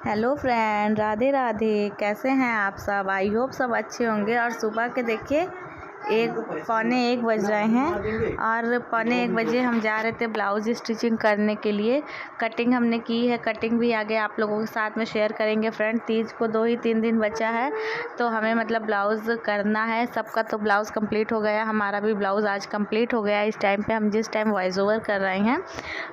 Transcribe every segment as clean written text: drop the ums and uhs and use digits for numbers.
Hello friend, Radhe Radhe. कैसे हैं आप सब? आई होप सब अच्छे होंगे। और सुबह के देखिए 1:45 बज रहे हैं और 1:45 बजे हम जा रहे थे ब्लाउज स्टिचिंग करने के लिए। कटिंग हमने की है, कटिंग भी आगे आप लोगों के साथ में शेयर करेंगे। फ्रेंड, तीज को 2 ही 3 दिन बचा है तो हमें मतलब ब्लाउज़ करना है। सबका तो ब्लाउज़ कंप्लीट हो गया, हमारा भी ब्लाउज़ आज कंप्लीट हो गया। इस टाइम पे हम जिस टाइम वॉइस ओवर कर रहे हैं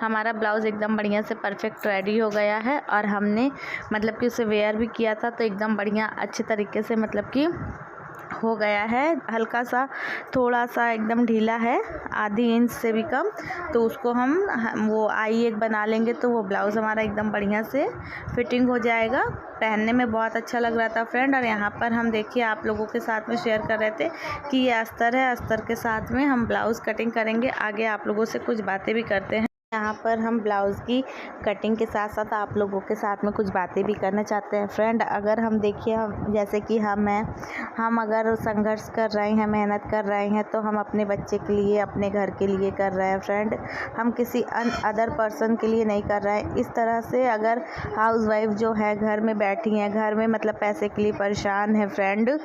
हमारा ब्लाउज़ एकदम बढ़िया से परफेक्ट रेडी हो गया है और हमने मतलब कि उसे वेयर भी किया था तो एकदम बढ़िया अच्छे तरीके से मतलब कि हो गया है। हल्का सा थोड़ा सा एकदम ढीला है, आधी इंच से भी कम, तो उसको हम वो आई एक बना लेंगे तो वो ब्लाउज़ हमारा एकदम बढ़िया से फिटिंग हो जाएगा। पहनने में बहुत अच्छा लग रहा था फ्रेंड। और यहाँ पर हम देखिए आप लोगों के साथ में शेयर कर रहे थे कि ये अस्तर है, अस्तर के साथ में हम ब्लाउज़ कटिंग करेंगे। आगे आप लोगों से कुछ बातें भी करते हैं। यहाँ पर हम ब्लाउज़ की कटिंग के साथ साथ आप लोगों के साथ में कुछ बातें भी करना चाहते हैं फ्रेंड। अगर हम देखिए जैसे कि हम अगर संघर्ष कर रहे हैं, मेहनत कर रहे हैं तो हम अपने बच्चे के लिए, अपने घर के लिए कर रहे हैं फ्रेंड। हम किसी अदर पर्सन के लिए नहीं कर रहे हैं। इस तरह से अगर हाउसवाइफ जो है घर में बैठी हैं, घर में मतलब पैसे के लिए परेशान है फ्रेंड,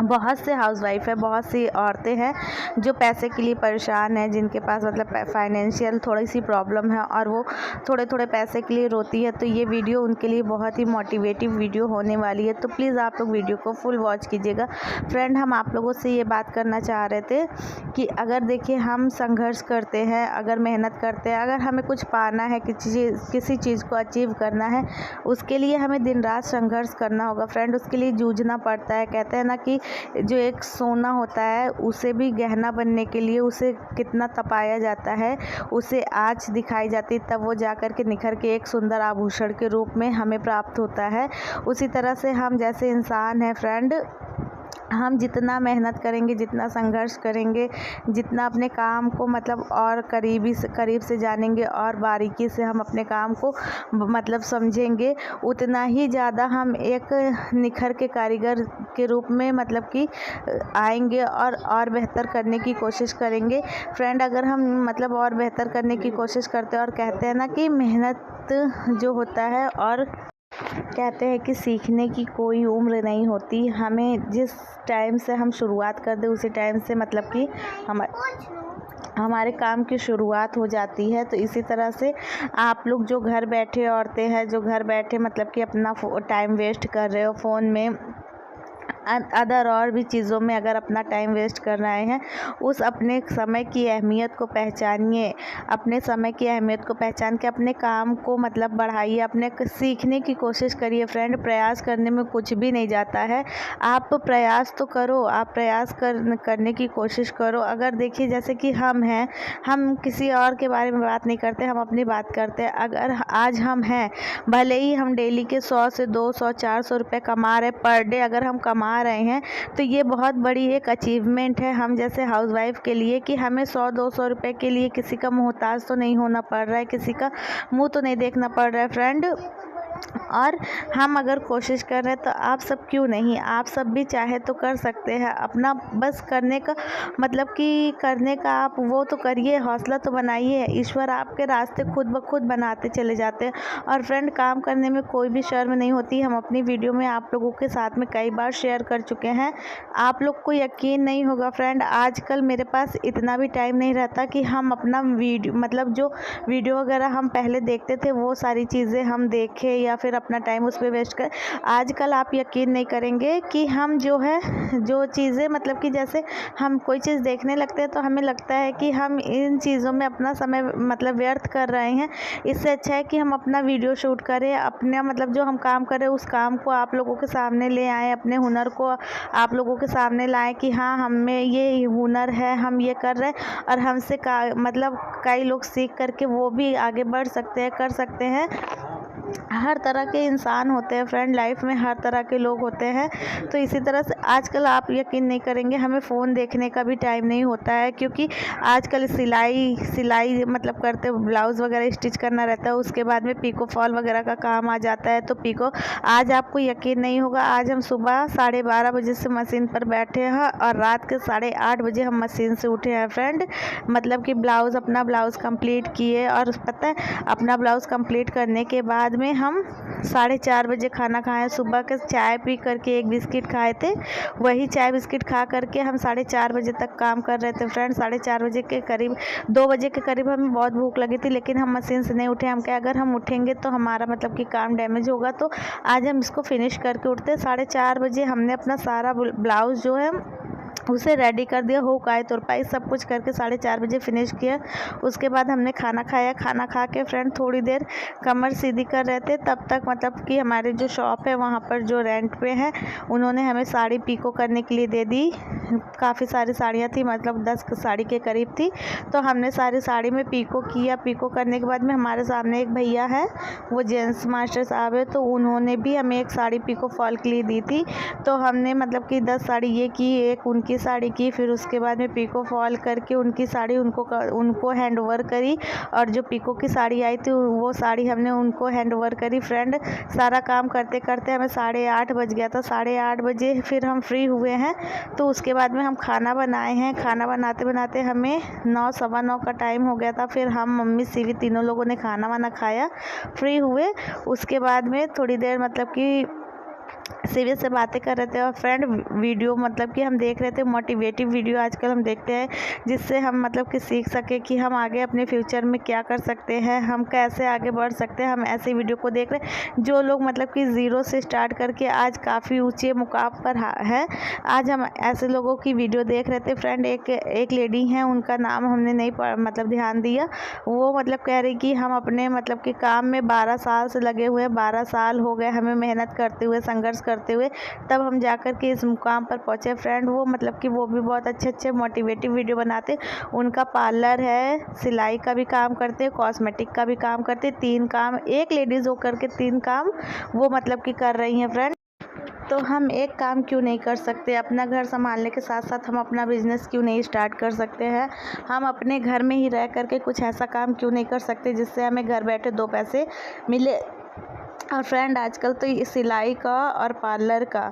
बहुत से हाउसवाइफ है, बहुत सी औरतें हैं जो पैसे के लिए परेशान है, जिनके पास मतलब फाइनेंशियल थोड़ी सी प्रॉब्लम है और वो थोड़े थोड़े पैसे के लिए रोती है। तो ये वीडियो उनके लिए बहुत ही मोटिवेटिव वीडियो होने वाली है, तो प्लीज़ आप लोग वीडियो को फुल वॉच कीजिएगा फ्रेंड। हम आप लोगों से ये बात करना चाह रहे थे कि अगर देखिए हम संघर्ष करते हैं, अगर मेहनत करते हैं, अगर हमें कुछ पाना है, किसी चीज़ को अचीव करना है, उसके लिए हमें दिन रात संघर्ष करना होगा फ्रेंड। उसके लिए जूझना पड़ता है। कहते हैं ना कि जो एक सोना होता है उसे भी गहना बनने के लिए उसे कितना तपाया जाता है, उसे आँच दिखाई जाती है, तब वो जाकर के निखर के एक सुंदर आभूषण के रूप में हमें प्राप्त होता है। उसी तरह से हम जैसे इंसान हैं फ्रेंड, हम जितना मेहनत करेंगे, जितना संघर्ष करेंगे, जितना अपने काम को मतलब और करीब से जानेंगे और बारीकी से हम अपने काम को मतलब समझेंगे, उतना ही ज़्यादा हम एक निखर के कारीगर के रूप में मतलब कि आएंगे और बेहतर करने की कोशिश करेंगे फ्रेंड। अगर हम मतलब और बेहतर करने की कोशिश करते हैं और कहते हैं ना कि मेहनत जो होता है और कहते हैं कि सीखने की कोई उम्र नहीं होती। हमें जिस टाइम से हम शुरुआत कर दें उसी टाइम से मतलब कि हमारे काम की शुरुआत हो जाती है। तो इसी तरह से आप लोग जो घर बैठे औरतें हैं, जो घर बैठे मतलब कि अपना टाइम वेस्ट कर रहे हो फ़ोन में, अदर और भी चीज़ों में अगर अपना टाइम वेस्ट कर रहे हैं, उस अपने समय की अहमियत को पहचानिए। अपने समय की अहमियत को पहचान के अपने काम को मतलब बढ़ाइए, अपने सीखने की कोशिश करिए फ्रेंड। प्रयास करने में कुछ भी नहीं जाता है। आप प्रयास तो करो, आप प्रयास करने की कोशिश करो। अगर देखिए जैसे कि हम हैं, हम किसी और के बारे में बात नहीं करते, हम अपनी बात करते हैं। अगर आज हम हैं, भले ही हम डेली के 100 से 200 400 रुपये कमा रहे पर डे, अगर हम कमा रहे हैं तो ये बहुत बड़ी एक अचीवमेंट है हम जैसे हाउसवाइफ के लिए कि हमें 100-200 रुपए के लिए किसी का मोहताज तो नहीं होना पड़ रहा है, किसी का मुंह तो नहीं देखना पड़ रहा है फ्रेंड। और हम अगर कोशिश कर रहे हैं तो आप सब क्यों नहीं, आप सब भी चाहे तो कर सकते हैं। अपना बस करने का मतलब कि करने का आप वो तो करिए, हौसला तो बनाइए। ईश्वर आपके रास्ते खुद ब खुद बनाते चले जाते हैं। और फ्रेंड, काम करने में कोई भी शर्म नहीं होती। हम अपनी वीडियो में आप लोगों के साथ में कई बार शेयर कर चुके हैं। आप लोग को यकीन नहीं होगा फ्रेंड, आजकल मेरे पास इतना भी टाइम नहीं रहता कि हम अपना वीडियो मतलब जो वीडियो वगैरह हम पहले देखते थे वो सारी चीज़ें हम देखें या फिर अपना टाइम उस पर वेस्ट करें। आजकल आप यकीन नहीं करेंगे कि हम जो चीज़ें मतलब कि जैसे हम कोई चीज़ देखने लगते हैं तो हमें लगता है कि हम इन चीज़ों में अपना समय मतलब व्यर्थ कर रहे हैं। इससे अच्छा है कि हम अपना वीडियो शूट करें, अपना मतलब जो हम काम करें उस काम को आप लोगों के सामने ले आएँ, अपने हुनर को आप लोगों के सामने लाएँ कि हाँ, हमें ये हुनर है, हम ये कर रहे हैं और हमसे मतलब कई लोग सीख करके वो भी आगे बढ़ सकते हैं, कर सकते हैं। हर तरह के इंसान होते हैं फ्रेंड, लाइफ में हर तरह के लोग होते हैं। तो इसी तरह से आजकल आप यकीन नहीं करेंगे, हमें फ़ोन देखने का भी टाइम नहीं होता है, क्योंकि आजकल सिलाई मतलब करते ब्लाउज़ वगैरह स्टिच करना रहता है। उसके बाद में पिको फॉल वगैरह का काम आ जाता है। तो पिको आज आपको यकीन नहीं होगा, आज हम सुबह 12:30 बजे से मशीन पर बैठे हैं और रात के 8:30 बजे हम मशीन से उठे हैं फ्रेंड। मतलब कि अपना ब्लाउज़ कंप्लीट किए और पता है अपना ब्लाउज़ कंप्लीट करने के बाद में हम 4:30 बजे खाना खाए। सुबह के चाय पी करके एक बिस्किट खाए थे, वही चाय बिस्किट खा करके हम 4:30 बजे तक काम कर रहे थे फ्रेंड। 4:30 बजे के करीब 2 बजे के करीब हमें बहुत भूख लगी थी, लेकिन हम मशीन से नहीं उठे। हम क्या, अगर हम उठेंगे तो हमारा मतलब कि काम डैमेज होगा, तो आज हम इसको फिनिश करके उठते। 4:30 बजे हमने अपना सारा ब्लाउज़ जो है उसे रेडी कर दिया, हुक आई तुरपाई सब कुछ करके 4:30 बजे फिनिश किया। उसके बाद हमने खाना खाया। खाना खा के फ्रेंड थोड़ी देर कमर सीधी कर रहे थे, तब तक मतलब कि हमारे जो शॉप है वहाँ पर जो रेंट पे है उन्होंने हमें साड़ी पीको करने के लिए दे दी। काफ़ी सारी साड़ियाँ थी, मतलब 10 साड़ी के करीब थी, तो हमने सारी साड़ी में पीको किया। पीको करने के बाद में हमारे सामने एक भैया है, वो जेंट्स मास्टर साहब है, तो उन्होंने भी हमें एक साड़ी पीको फॉल के लिए दी थी। तो हमने मतलब कि 10 साड़ी ये की, एक उनकी साड़ी की, फिर उसके बाद में पीको फॉल करके उनकी साड़ी उनको हैंड ओवर करी, और जो पीको की साड़ी आई थी वो साड़ी हमने उनको हैंड ओवर करी। फ्रेंड सारा काम करते करते हमें 8:30 बज गया था। 8:30 बजे फिर हम फ्री हुए हैं, तो उसके बाद में हम खाना बनाए हैं। खाना बनाते बनाते हमें 9, 9:15 का टाइम हो गया था। फिर हम मम्मी सीवी तीनों लोगों ने खाना वाना खाया, फ्री हुए। उसके बाद में थोड़ी देर मतलब कि सीवी से बातें कर रहे थे। और फ्रेंड वीडियो मतलब कि हम देख रहे थे, मोटिवेटिव वीडियो आजकल हम देखते हैं, जिससे हम मतलब कि सीख सके कि हम आगे अपने फ्यूचर में क्या कर सकते हैं, हम कैसे आगे बढ़ सकते हैं। हम ऐसे वीडियो को देख रहे हैं जो लोग मतलब कि ज़ीरो से स्टार्ट करके आज काफ़ी ऊंचे मुकाम पर है। आज हम ऐसे लोगों की वीडियो देख रहे थे फ्रेंड। एक लेडी हैं, उनका नाम हमने नहीं मतलब ध्यान दिया। वो मतलब कह रही कि हम अपने मतलब कि काम में 12 साल से लगे हुए हैं, 12 साल हो गए हमें मेहनत करते हुए, संघर्ष करते हुए, तब हम जाकर के इस मुकाम पर पहुंचे फ्रेंड। वो मतलब कि वो भी बहुत अच्छे मोटिवेटिव वीडियो बनाते। उनका पार्लर है, सिलाई का भी काम करते, कॉस्मेटिक का भी काम करते, 3 काम, एक लेडीज़ होकर के 3 काम वो मतलब कि कर रही हैं फ्रेंड। तो हम एक काम क्यों नहीं कर सकते? अपना घर संभालने के साथ साथ हम अपना बिजनेस क्यों नहीं स्टार्ट कर सकते हैं? हम अपने घर में ही रह करके कुछ ऐसा काम क्यों नहीं कर सकते जिससे हमें घर बैठे 2 पैसे मिले? और फ्रेंड आजकल तो ये सिलाई का और पार्लर का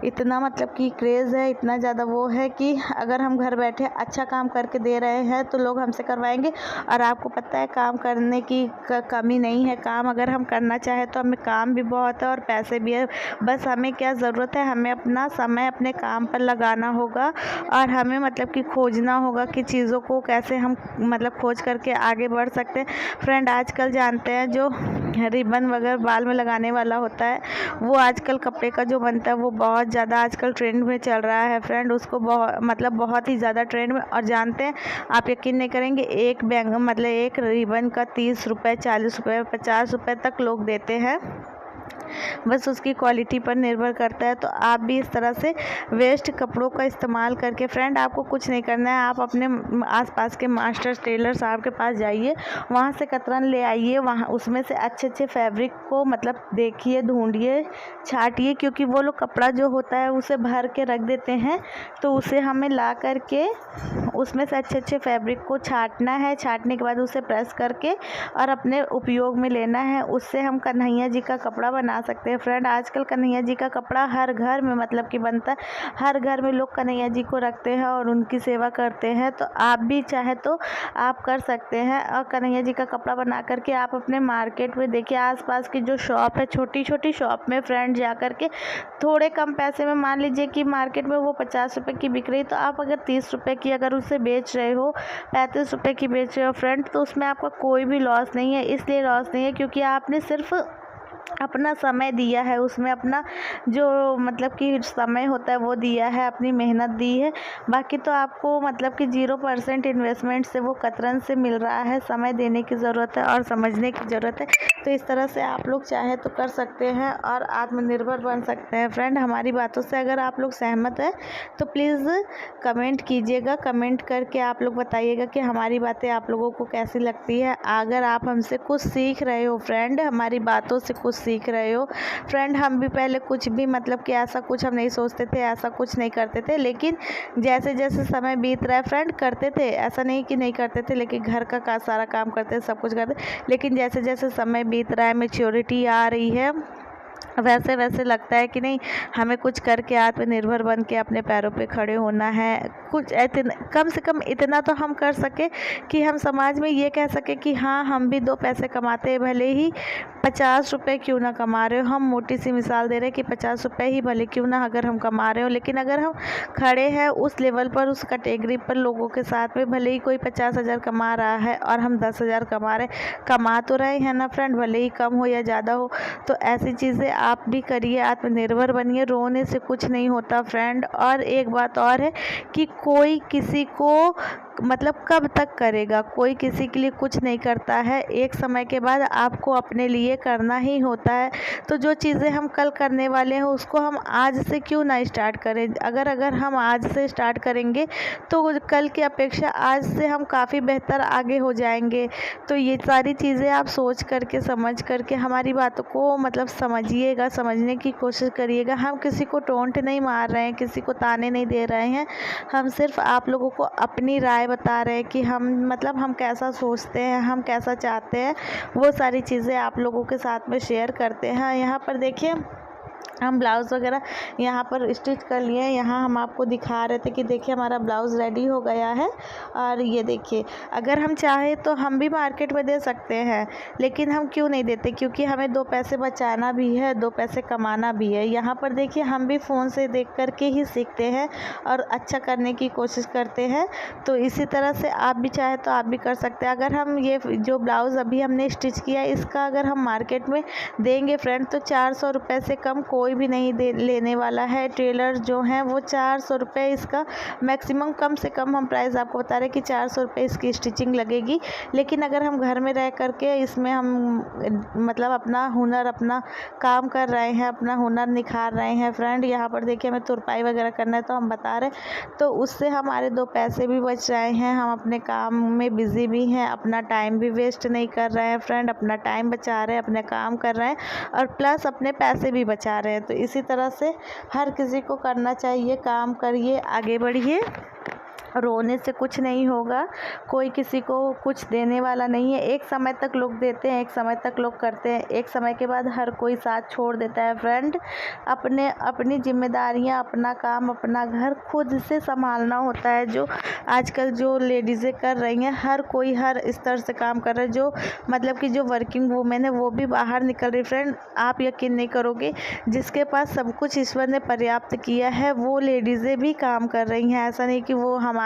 इतना मतलब कि क्रेज़ है, इतना ज़्यादा वो है कि अगर हम घर बैठे अच्छा काम करके दे रहे हैं तो लोग हमसे करवाएंगे। और आपको पता है काम करने की कमी नहीं है। काम अगर हम करना चाहें तो हमें काम भी बहुत है और पैसे भी है। बस हमें क्या ज़रूरत है, हमें अपना समय अपने काम पर लगाना होगा, और हमें मतलब कि खोजना होगा कि चीज़ों को कैसे हम मतलब खोज करके आगे बढ़ सकते हैं। फ्रेंड आजकल जानते हैं जो रिबन वगैरह बाल में लगाने वाला होता है, वो आजकल कपड़े का जो बनता है वो बहुत ज़्यादा आजकल ट्रेंड में चल रहा है फ्रेंड। उसको बहुत ही ज़्यादा ट्रेंड में, और जानते हैं आप यकीन नहीं करेंगे, एक रिबन का 30 रुपये, 40 रुपये, 50 रुपये तक लोग देते हैं। बस उसकी क्वालिटी पर निर्भर करता है। तो आप भी इस तरह से वेस्ट कपड़ों का इस्तेमाल करके फ्रेंड, आपको कुछ नहीं करना है, आप अपने आसपास के मास्टर टेलर साहब के पास जाइए, वहाँ से कतरन ले आइए, वहाँ उसमें से अच्छे फैब्रिक को मतलब देखिए, ढूंढिए, छाटिए, क्योंकि वो लोग कपड़ा जो होता है उसे भर के रख देते हैं, तो उसे हमें ला करके उसमें से अच्छे फैब्रिक को छाटना है। छाटने के बाद उसे प्रेस करके और अपने उपयोग में लेना है। उससे हम कन्हैया जी का कपड़ा बना सकते हैं फ्रेंड। आजकल कन्हैया जी का कपड़ा हर घर में मतलब कि बनता है, हर घर में लोग कन्हैया जी को रखते हैं और उनकी सेवा करते हैं। तो आप भी चाहे तो आप कर सकते हैं, और कन्हैया जी का कपड़ा बना करके आप अपने मार्केट में देखिए, आसपास की जो शॉप है, छोटी शॉप में फ्रेंड जा करके थोड़े कम पैसे में, मान लीजिए कि मार्केट में वो 50 रुपये की बिक रही, तो आप अगर 30 रुपये की अगर उसे बेच रहे हो, 35 रुपये की बेच रहे हो फ्रेंड, तो उसमें आपका कोई भी लॉस नहीं है। इसलिए लॉस नहीं है क्योंकि आपने सिर्फ अपना समय दिया है, उसमें अपना जो मतलब कि समय होता है वो दिया है, अपनी मेहनत दी है। बाकी तो आपको मतलब कि 0% इन्वेस्टमेंट से वो कतरन से मिल रहा है। समय देने की ज़रूरत है और समझने की ज़रूरत है। तो इस तरह से आप लोग चाहे तो कर सकते हैं और आत्मनिर्भर बन सकते हैं फ्रेंड। हमारी बातों से अगर आप लोग सहमत हैं तो प्लीज़ कमेंट कीजिएगा। कमेंट करके आप लोग बताइएगा कि हमारी बातें आप लोगों को कैसी लगती है। अगर आप हमसे कुछ सीख रहे हो फ्रेंड, हमारी बातों से कुछ सीख रहे हो फ्रेंड, हम भी पहले कुछ भी मतलब कि ऐसा कुछ हम नहीं सोचते थे, ऐसा कुछ नहीं करते थे, लेकिन जैसे जैसे समय बीत रहा है फ्रेंड, करते थे, ऐसा नहीं कि नहीं करते थे, लेकिन घर का सारा काम करते, सब कुछ करते, लेकिन जैसे जैसे समय बीत रहा है, मैच्योरिटी आ रही है, वैसे वैसे लगता है कि नहीं, हमें कुछ करके आत्मनिर्भर बन के अपने पैरों पे खड़े होना है। कुछ कम से कम इतना तो हम कर सके कि हम समाज में ये कह सके कि हाँ, हम भी 2 पैसे कमाते हैं, भले ही 50 रुपये क्यों ना कमा रहे हो। हम मोटी सी मिसाल दे रहे हैं कि 50 रुपये ही भले क्यों ना अगर हम कमा रहे हो, लेकिन अगर हम खड़े हैं उस लेवल पर, उस कैटेगरी पर लोगों के साथ में, भले ही कोई 50,000 कमा रहा है और हम 10,000 कमा तो रहे हैं ना फ्रेंड, भले ही कम हो या ज़्यादा हो। तो ऐसी चीज़ें आप भी करिए, आत्मनिर्भर बनिए, रोने से कुछ नहीं होता फ्रेंड। और एक बात और है कि कोई किसी को मतलब कब तक करेगा, कोई किसी के लिए कुछ नहीं करता है, एक समय के बाद आपको अपने लिए करना ही होता है। तो जो चीज़ें हम कल करने वाले हैं उसको हम आज से क्यों ना स्टार्ट करें। अगर हम आज से स्टार्ट करेंगे तो कल की अपेक्षा आज से हम काफ़ी बेहतर आगे हो जाएंगे। तो ये सारी चीज़ें आप सोच करके, समझ करके हमारी बातों को मतलब समझिएगा, समझने की कोशिश करिएगा। हम किसी को टोंट नहीं मार रहे हैं, किसी को ताने नहीं दे रहे हैं, हम सिर्फ आप लोगों को अपनी राय बता रहे हैं कि हम कैसा सोचते हैं, हम कैसा चाहते हैं, वो सारी चीज़ें आप लोगों के साथ में शेयर करते हैं। यहाँ पर देखिए, हम ब्लाउज़ वगैरह यहाँ पर स्टिच कर लिए हैं। यहाँ हम आपको दिखा रहे थे कि देखिए हमारा ब्लाउज़ रेडी हो गया है। और ये देखिए, अगर हम चाहें तो हम भी मार्केट में दे सकते हैं, लेकिन हम क्यों नहीं देते, क्योंकि हमें 2 पैसे बचाना भी है, 2 पैसे कमाना भी है। यहाँ पर देखिए, हम भी फ़ोन से देख कर के ही सीखते हैं और अच्छा करने की कोशिश करते हैं। तो इसी तरह से आप भी चाहे तो आप भी कर सकते हैं। अगर हम ये जो ब्लाउज़ अभी हमने स्टिच किया है, इसका अगर हम मार्केट में देंगे फ्रेंड, तो 400 रुपये से कम कोई भी नहीं लेने वाला है। टेलर जो हैं वो 400 रुपये इसका मैक्सिमम, कम से कम हम प्राइस आपको बता रहे हैं कि 400 रुपये इसकी स्टिचिंग लगेगी। लेकिन अगर हम घर में रह करके इसमें हम मतलब अपना हुनर, अपना काम कर रहे हैं, अपना हुनर निखार रहे हैं फ्रेंड। यहाँ पर देखिए, हमें तुरपाई वगैरह करना है तो हम बता रहे हैं, तो उससे हमारे 2 पैसे भी बच रहे हैं, हम अपने काम में बिज़ी भी हैं, अपना टाइम भी वेस्ट नहीं कर रहे हैं फ्रेंड, अपना टाइम बचा रहे हैं, अपने काम कर रहे हैं और प्लस अपने पैसे भी बचा रहे हैं। तो इसी तरह से हर किसी को करना चाहिए, काम करिए, आगे बढ़िए, रोने से कुछ नहीं होगा, कोई किसी को कुछ देने वाला नहीं है। एक समय तक लोग देते हैं, एक समय तक लोग करते हैं, एक समय के बाद हर कोई साथ छोड़ देता है फ्रेंड। अपनी जिम्मेदारियां, अपना काम, अपना घर खुद से संभालना होता है। जो आजकल जो लेडीज़ें कर रही हैं, हर कोई हर स्तर से काम कर रहा है। जो मतलब कि जो वर्किंग वूमेन है वो भी बाहर निकल रही फ्रेंड। आप यकीन नहीं करोगे, जिसके पास सब कुछ ईश्वर ने पर्याप्त किया है वो लेडीज़ें भी काम कर रही हैं। ऐसा नहीं कि वो हमारी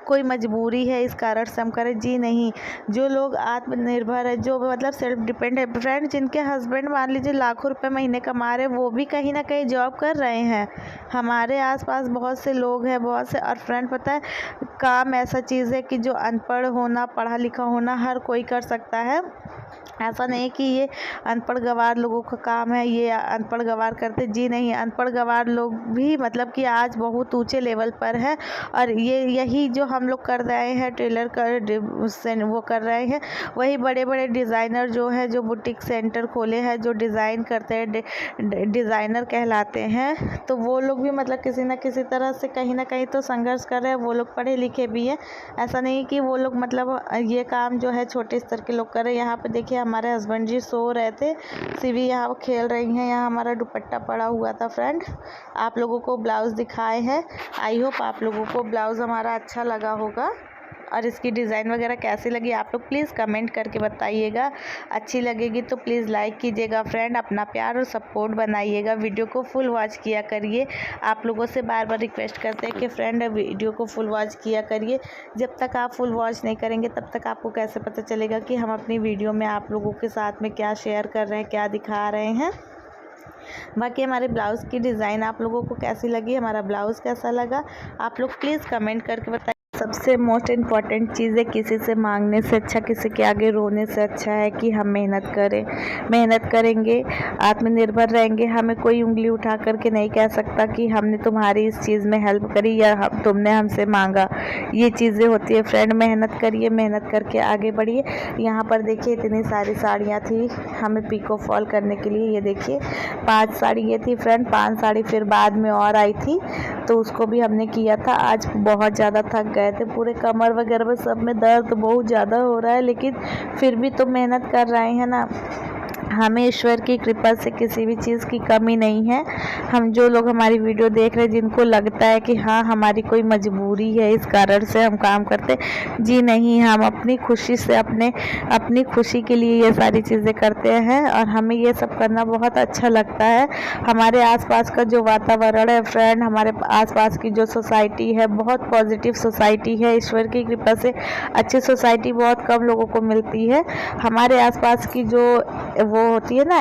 कोई मजबूरी है इस कारण से हम करें, जी नहीं। जो लोग आत्मनिर्भर है, जो मतलब सेल्फ डिपेंड है फ्रेंड, जिनके हस्बैंड मान लीजिए लाखों रुपए महीने कमा रहे हैं, वो भी कहीं ना कहीं जॉब कर रहे हैं। हमारे आसपास बहुत से लोग हैं, बहुत से। और फ्रेंड पता है, काम ऐसा चीज़ है कि जो अनपढ़ होना, पढ़ा लिखा होना हर कोई कर सकता है। ऐसा नहीं कि ये अनपढ़ गंवार लोगों का काम है, ये अनपढ़ गंवार करते, जी नहीं। अनपढ़ गंवार लोग भी मतलब कि आज बहुत ऊंचे लेवल पर है। और यही जो हम लोग कर रहे हैं, टेलर कर वो कर रहे हैं, वही बड़े बड़े डिज़ाइनर जो हैं, जो बुटीक सेंटर खोले हैं, जो डिज़ाइन करते हैं, डिज़ाइनर कहलाते हैं। तो वो लोग भी मतलब किसी न किसी तरह से कहीं ना कहीं तो संघर्ष कर रहे हैं। वो लोग पढ़े लिखे भी हैं, ऐसा नहीं कि वो लोग मतलब ये काम जो है छोटे स्तर के लोग कर रहे हैं। यहाँ पे देखिए, हमारे हस्बैंड जी सो रहे थे, सीवी यहाँ खेल रही हैं। यहाँ हमारा दुपट्टा पड़ा हुआ था फ्रेंड। आप लोगों को ब्लाउज़ दिखाए हैं, आई होप आप लोगों को ब्लाउज़ हमारा अच्छा लगा होगा। और इसकी डिज़ाइन वगैरह कैसी लगी आप लोग प्लीज़ कमेंट करके बताइएगा। अच्छी लगेगी तो प्लीज़ लाइक कीजिएगा फ्रेंड, अपना प्यार और सपोर्ट बनाइएगा। वीडियो को फुल वॉच किया करिए। आप लोगों से बार बार रिक्वेस्ट करते हैं कि फ्रेंड वीडियो को फुल वॉच किया करिए। जब तक आप फुल वॉच नहीं करेंगे तब तक आपको कैसे पता चलेगा कि हम अपनी वीडियो में आप लोगों के साथ में क्या शेयर कर रहे हैं, क्या दिखा रहे हैं। बाकी हमारे ब्लाउज़ की डिज़ाइन आप लोगों को कैसी लगी, हमारा ब्लाउज़ कैसा लगा, आप लोग प्लीज़ कमेंट करके बताइए। सबसे मोस्ट इम्पॉर्टेंट चीज़ है, किसी से मांगने से अच्छा, किसी के आगे रोने से अच्छा है कि हम मेहनत करें। मेहनत करेंगे, आत्मनिर्भर रहेंगे, हमें कोई उंगली उठा करके नहीं कह सकता कि हमने तुम्हारी इस चीज़ में हेल्प करी या तुमने हमसे मांगा। ये चीज़ें होती है फ्रेंड। मेहनत करिए, मेहनत करके आगे बढ़िए। यहाँ पर देखिए, इतनी सारी साड़ियाँ थी हमें पिको फॉल करने के लिए। ये देखिए 5 साड़ी ये थी फ्रेंड, 5 साड़ी फिर बाद में और आई थी, तो उसको भी हमने किया था। आज बहुत ज़्यादा थक गए थे, पूरे कमर वगैरह में सब में दर्द बहुत ज़्यादा हो रहा है, लेकिन फिर भी तो मेहनत कर रहे हैं ना। हमें ईश्वर की कृपा से किसी भी चीज़ की कमी नहीं है। हम जो लोग हमारी वीडियो देख रहे हैं, जिनको लगता है कि हाँ हमारी कोई मजबूरी है इस कारण से हम काम करते, जी नहीं, हम अपनी खुशी से अपनी खुशी के लिए ये सारी चीज़ें करते हैं और हमें ये सब करना बहुत अच्छा लगता है। हमारे आसपास का जो वातावरण है फ्रेंड, हमारे आसपास की जो सोसाइटी है बहुत पॉजिटिव सोसाइटी है। ईश्वर की कृपा से अच्छी सोसाइटी बहुत कम लोगों को मिलती है। हमारे आसपास की जो वो होती है ना